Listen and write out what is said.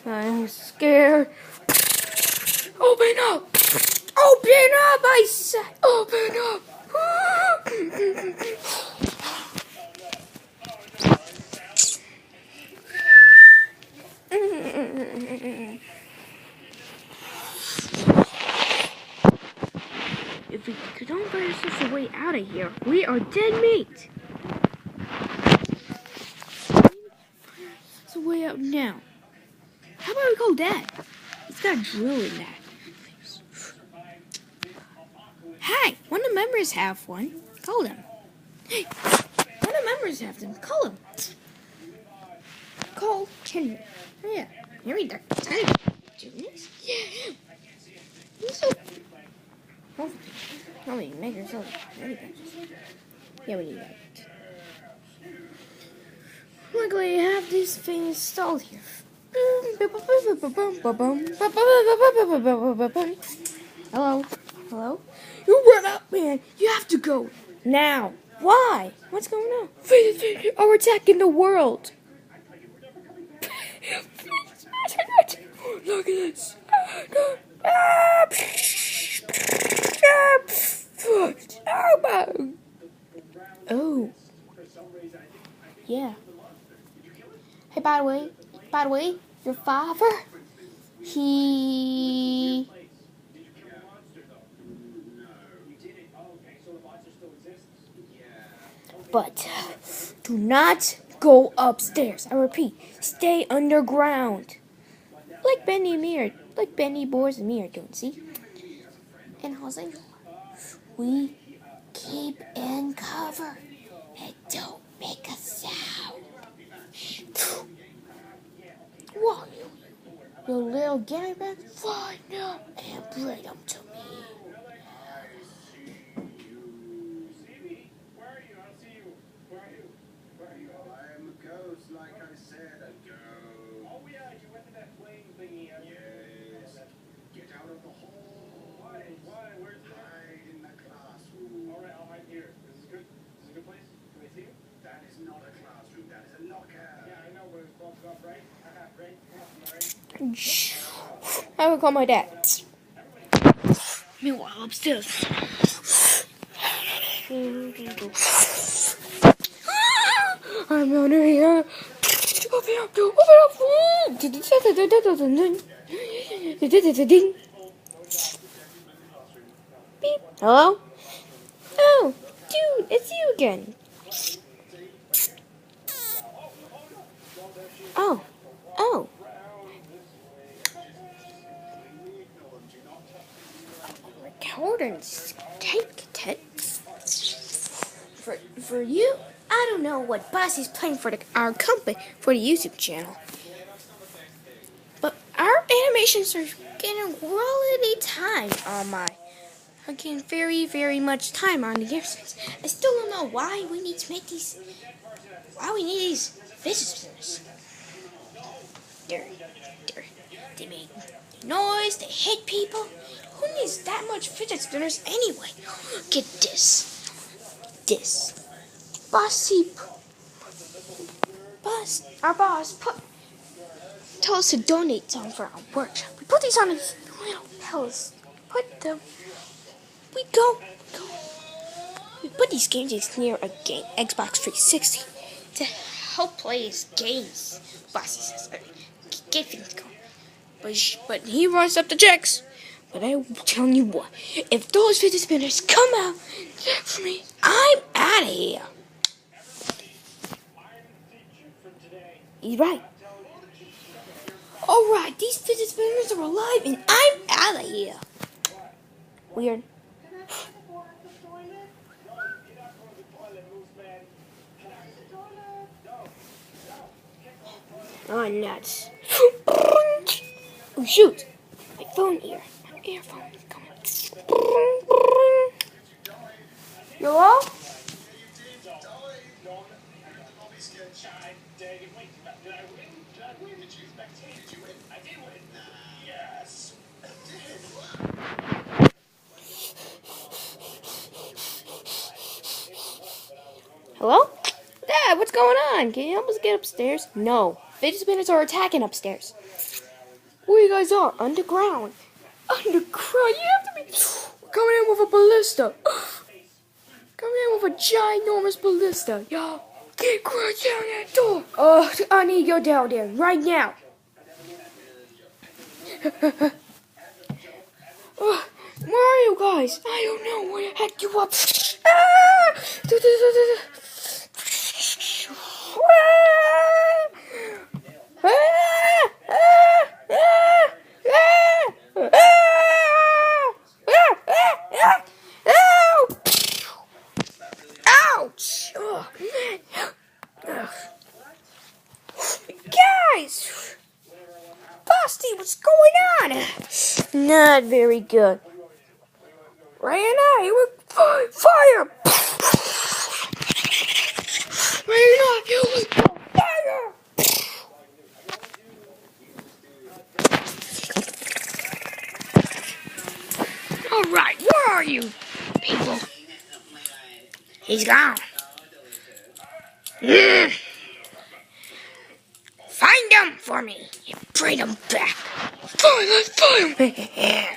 I'm scared. Open up! Open up! I said, open up! If we don't find ourselves a way out of here, we are dead meat. It's a way out now. How about we call Dad? He's got a drill in that. Hey, one of the members have one. Call them. Hey, one of the members have them. Call them. Call Kendra. Oh, yeah. Here we go. Genius? Yeah. So, oh, we make ourselves ready. Yeah, we need that. Luckily, I have this thing installed here. Hello? Hello? You run up, man! You have to go! Now! Why? What's going on? Are attacking the world! Look at this! Oh. Yeah. Hey, by the way, your father, he... But do not go upstairs. I repeat, stay underground. Like Benny and me are, like Benny, Boris, and me are doing, see? And Jose, we keep in cover and don't make a sound. Whoa, you little guinea pig, find them and bring them to me. I'm a ghost, like I said, a ghost. Oh yeah, you went to that flame thingy. Yes. Get out of the hole. Why? Where's it? Hide in the classroom. All right, I'll hide here. This is good. This is a good place. Can I see you? That is not a classroom. That is a locker. Yeah, I know, but it's bumped up, right? Right? Right? I will call my dad. Meanwhile, upstairs. I'm under here. Open up. Beep. Hello? Oh, dude, it's you again. Oh. Recordings. Take it. For you, I don't know what boss is playing for our company for the YouTube channel. But our animations are getting quality time on my. I'm getting very, very much time on the episodes. I still don't know why we need to make these. Why we need these fidget spinners. They make noise. They hit people. Who needs that much fidget spinners anyway? Get this. Our boss told us to donate some for our workshop. We put these on his little pillows. We put these games near a game, Xbox 360, to help play his games. Bossy says, get things going. But he runs up the checks. But I'm telling you what, if those fidget spinners come out for me, I'm out of here. He's right. Alright, these fidget spinners are alive and I'm out of here. Weird. Oh, nuts. Oh, shoot. My phone ear. My earphone is coming. Hello? Hello? Dad, what's going on? Can you help us get upstairs? No. Fidget spinners are attacking upstairs. Where you guys are? Underground. Underground? You have to be coming in with a ballista. Coming in with a ginormous ballista. Yo, get crouched down that door. I need to go down there right now. Where are you guys? I don't know where the heck you up. Ouch! Guys! Busty, what's going on? Not very good. Right now, you were fire! Right now, you were fire! Alright, where are you, people? He's gone. Find him for me. Bring him back. Fine, let's find him.